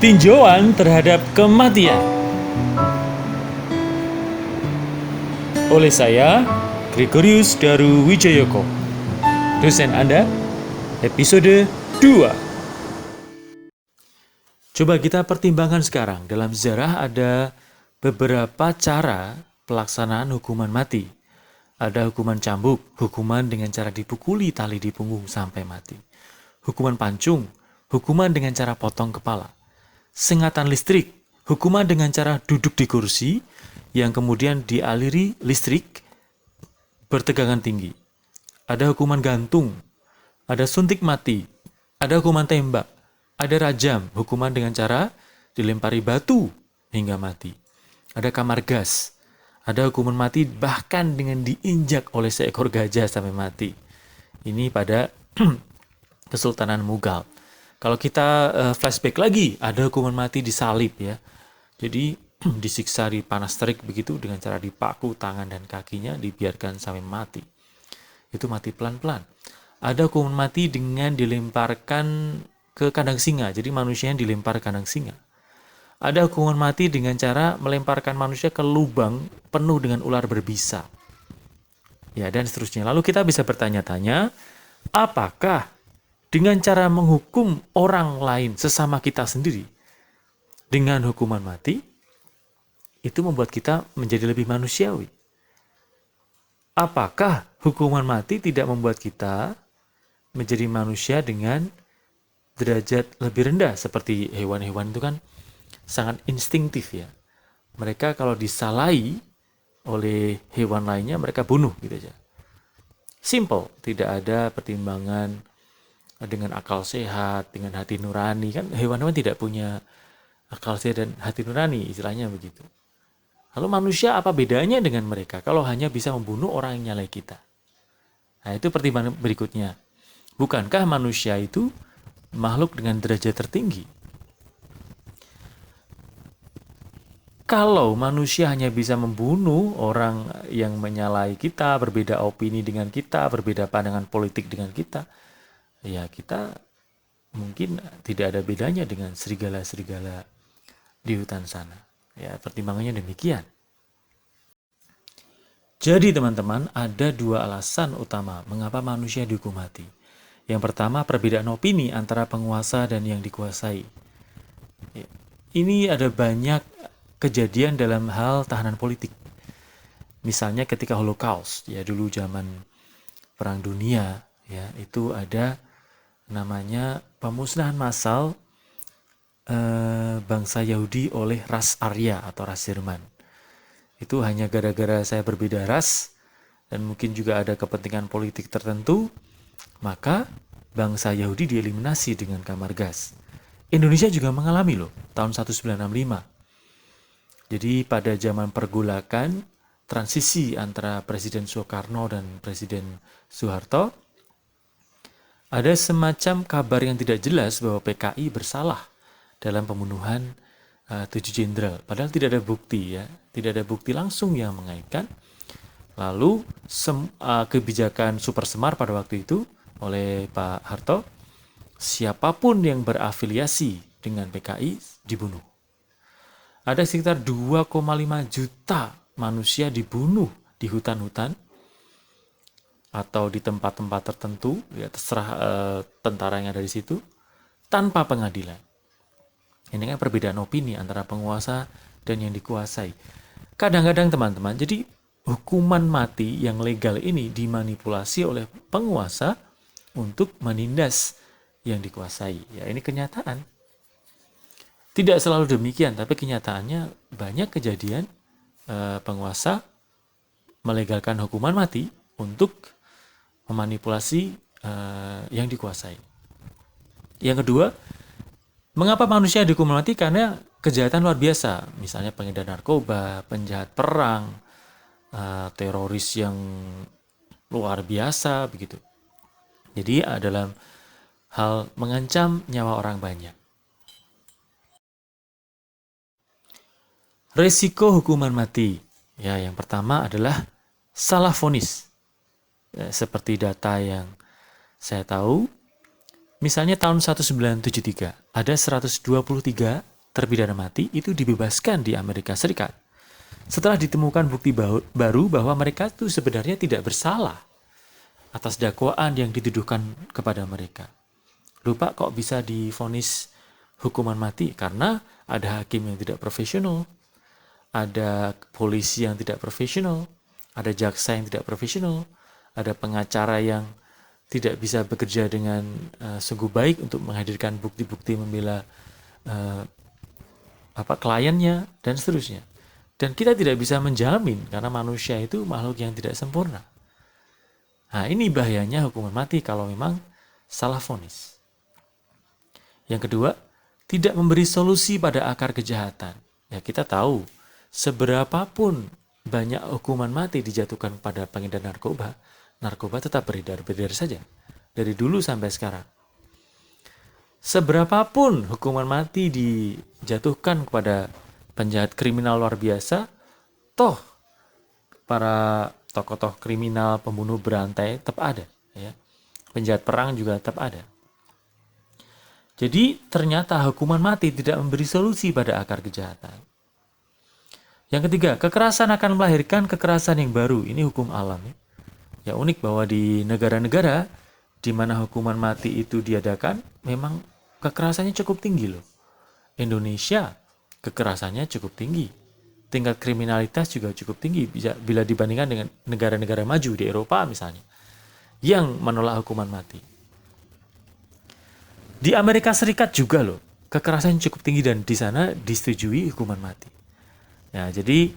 Tinjauan terhadap kematian oleh saya, Gregorius Daru Wijayoko. Dosen Anda, episode 2. Coba kita pertimbangkan sekarang. Dalam sejarah ada beberapa cara pelaksanaan hukuman mati. Ada hukuman cambuk, hukuman dengan cara dipukuli tali di punggung sampai mati. Hukuman pancung, hukuman dengan cara potong kepala. Sengatan listrik, hukuman dengan cara duduk di kursi yang kemudian dialiri listrik bertegangan tinggi. Ada hukuman gantung, ada suntik mati, ada hukuman tembak, ada rajam, hukuman dengan cara dilempari batu hingga mati. Ada kamar gas, ada hukuman mati bahkan dengan diinjak oleh seekor gajah sampai mati. Ini pada Kesultanan Mughal. Kalau kita flashback lagi, ada hukuman mati disalib ya. Jadi disiksa di panas terik begitu dengan cara dipaku tangan dan kakinya, dibiarkan sampai mati. Itu mati pelan-pelan. Ada hukuman mati dengan dilemparkan ke kandang singa. Jadi manusianya dilempar ke kandang singa. Ada hukuman mati dengan cara melemparkan manusia ke lubang penuh dengan ular berbisa. Ya, dan seterusnya. Lalu kita bisa bertanya-tanya, apakah dengan cara menghukum orang lain sesama kita sendiri dengan hukuman mati, itu membuat kita menjadi lebih manusiawi? Apakah hukuman mati tidak membuat kita menjadi manusia dengan derajat lebih rendah? Seperti hewan-hewan itu kan sangat instinktif ya. Mereka kalau disalahi oleh hewan lainnya, mereka bunuh gitu aja. Simple, tidak ada pertimbangan dengan akal sehat, dengan hati nurani. Kan hewan-hewan tidak punya akal sehat dan hati nurani, istilahnya begitu. Lalu manusia apa bedanya dengan mereka kalau hanya bisa membunuh orang yang nyalai kita? Nah, itu pertimbangan berikutnya. Bukankah manusia itu makhluk dengan derajat tertinggi? Kalau manusia hanya bisa membunuh orang yang menyalahi kita, berbeda opini dengan kita, berbeda pandangan politik dengan kita, ya kita mungkin tidak ada bedanya dengan serigala-serigala di hutan sana. Ya, pertimbangannya demikian. Jadi teman-teman, ada dua alasan utama mengapa manusia dihukum mati. Yang pertama, perbedaan opini antara penguasa dan yang dikuasai. Ya, ini ada banyak kejadian dalam hal tahanan politik. Misalnya ketika Holocaust, ya dulu zaman Perang Dunia, ya itu ada namanya pemusnahan massal bangsa Yahudi oleh ras Arya atau ras Jerman. Itu hanya gara-gara saya berbeda ras dan mungkin juga ada kepentingan politik tertentu, maka bangsa Yahudi dieliminasi dengan kamar gas. Indonesia juga mengalami loh, tahun 1965. Jadi pada zaman pergolakan transisi antara Presiden Soekarno dan Presiden Soeharto, ada semacam kabar yang tidak jelas bahwa PKI bersalah dalam pembunuhan 7 jenderal. Padahal tidak ada bukti ya, tidak ada bukti langsung yang mengaitkan. Lalu kebijakan Super Semar pada waktu itu oleh Pak Harto, siapapun yang berafiliasi dengan PKI dibunuh. Ada sekitar 2,5 juta manusia dibunuh di hutan-hutan atau di tempat-tempat tertentu, ya terserah tentara yang ada di situ, tanpa pengadilan. Ini kan perbedaan opini antara penguasa dan yang dikuasai. Kadang-kadang teman-teman, jadi hukuman mati yang legal ini dimanipulasi oleh penguasa untuk menindas yang dikuasai. Ya, ini kenyataan. Tidak selalu demikian, tapi kenyataannya banyak kejadian penguasa melegalkan hukuman mati untuk memanipulasi yang dikuasai. Yang kedua, mengapa manusia dihukum mati? Karena kejahatan luar biasa, misalnya pengedar narkoba, penjahat perang, teroris yang luar biasa begitu. Jadi dalam hal mengancam nyawa orang banyak. Resiko hukuman mati. Ya, yang pertama adalah salah vonis. Ya, seperti data yang saya tahu, misalnya tahun 1973 ada 123 terpidana mati itu dibebaskan di Amerika Serikat. Setelah ditemukan bukti baru bahwa mereka itu sebenarnya tidak bersalah atas dakwaan yang dituduhkan kepada mereka. Lupa kok bisa divonis hukuman mati? Karena ada hakim yang tidak profesional, ada polisi yang tidak profesional, ada jaksa yang tidak profesional, ada pengacara yang tidak bisa bekerja dengan sungguh baik untuk menghadirkan bukti-bukti membela kliennya dan seterusnya. Dan kita tidak bisa menjamin karena manusia itu makhluk yang tidak sempurna. Nah, ini bahayanya hukuman mati kalau memang salah vonis. Yang kedua, tidak memberi solusi pada akar kejahatan. Ya, kita tahu seberapapun banyak hukuman mati dijatuhkan pada pengedar narkoba, narkoba tetap beredar saja. Dari dulu sampai sekarang. Seberapapun hukuman mati dijatuhkan kepada penjahat kriminal luar biasa, toh para tokoh-tokoh kriminal, pembunuh berantai tetap ada. Ya. Penjahat perang juga tetap ada. Jadi ternyata hukuman mati tidak memberi solusi pada akar kejahatan. Yang ketiga, kekerasan akan melahirkan kekerasan yang baru. Ini hukum alam. Ya unik bahwa di negara-negara di mana hukuman mati itu diadakan, memang kekerasannya cukup tinggi loh. Indonesia kekerasannya cukup tinggi. Tingkat kriminalitas juga cukup tinggi bila dibandingkan dengan negara-negara maju di Eropa misalnya, yang menolak hukuman mati. Di Amerika Serikat juga loh, kekerasan cukup tinggi dan di sana disetujui hukuman mati. Ya, jadi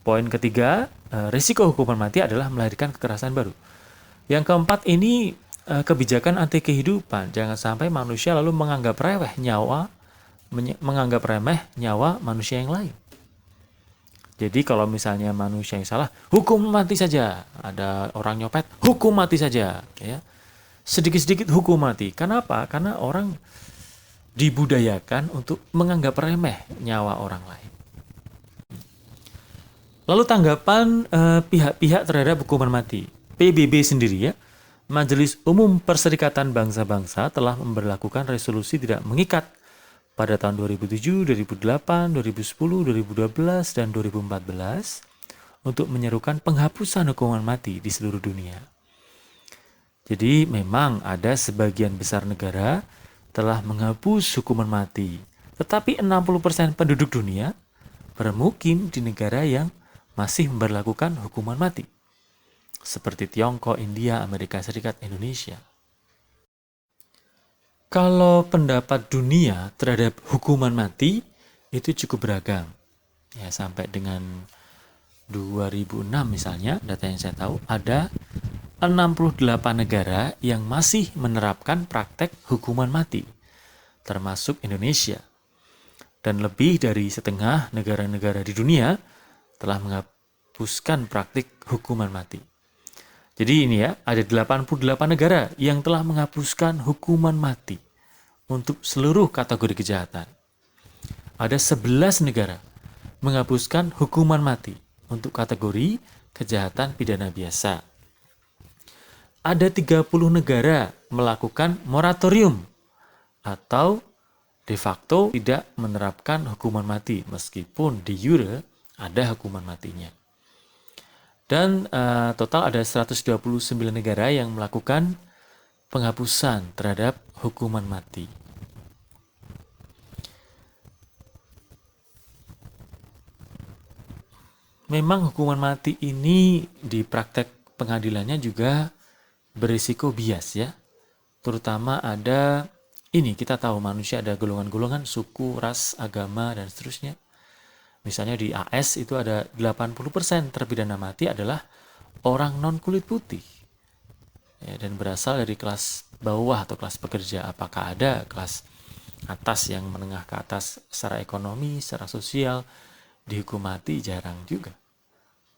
poin ketiga, risiko hukuman mati adalah melahirkan kekerasan baru. Yang keempat ini kebijakan anti kehidupan. Jangan sampai manusia lalu menganggap remeh nyawa manusia yang lain. Jadi kalau misalnya manusia yang salah, hukum mati saja. Ada orang nyopet, hukum mati saja. Ya. Sedikit-sedikit hukum mati. Kenapa? Karena orang dibudayakan untuk menganggap remeh nyawa orang lain. Lalu tanggapan pihak-pihak terhadap hukuman mati. PBB sendiri ya, Majelis Umum Perserikatan Bangsa-Bangsa telah memberlakukan resolusi tidak mengikat pada tahun 2007, 2008, 2010, 2012, dan 2014 untuk menyerukan penghapusan hukuman mati di seluruh dunia. Jadi memang ada sebagian besar negara telah menghapus hukuman mati, tetapi 60% penduduk dunia bermukim di negara yang masih memberlakukan hukuman mati, seperti Tiongkok, India, Amerika Serikat, Indonesia. Kalau pendapat dunia terhadap hukuman mati itu cukup beragam. Ya, sampai dengan 2006 misalnya, data yang saya tahu, ada 68 negara yang masih menerapkan praktek hukuman mati, termasuk Indonesia. Dan lebih dari setengah negara-negara di dunia telah menghapuskan praktik hukuman mati. Jadi ini ya, ada 88 negara yang telah menghapuskan hukuman mati untuk seluruh kategori kejahatan. Ada 11 negara menghapuskan hukuman mati untuk kategori kejahatan pidana biasa. Ada 30 negara melakukan moratorium atau de facto tidak menerapkan hukuman mati meskipun de jure ada hukuman matinya. Dan total ada 129 negara yang melakukan penghapusan terhadap hukuman mati. Memang hukuman mati ini di praktek pengadilannya juga berisiko bias ya. Terutama ada, ini kita tahu manusia ada golongan-golongan, suku, ras, agama, dan seterusnya. Misalnya di AS itu ada 80% terpidana mati adalah orang non kulit putih. Ya, dan berasal dari kelas bawah atau kelas pekerja. Apakah ada kelas atas yang menengah ke atas secara ekonomi, secara sosial, dihukum mati? Jarang juga.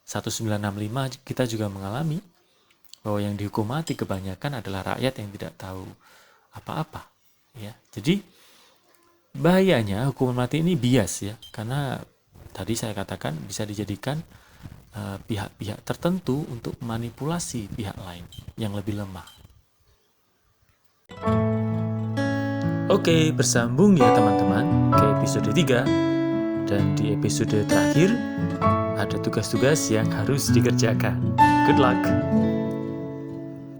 1965 kita juga mengalami bahwa yang dihukum mati kebanyakan adalah rakyat yang tidak tahu apa-apa. Ya, jadi bahayanya hukuman mati ini bias ya, karena tadi saya katakan bisa dijadikan pihak-pihak tertentu untuk manipulasi pihak lain yang lebih lemah. Oke, bersambung ya teman-teman ke episode 3. Dan di episode terakhir ada tugas-tugas yang harus dikerjakan. Good luck!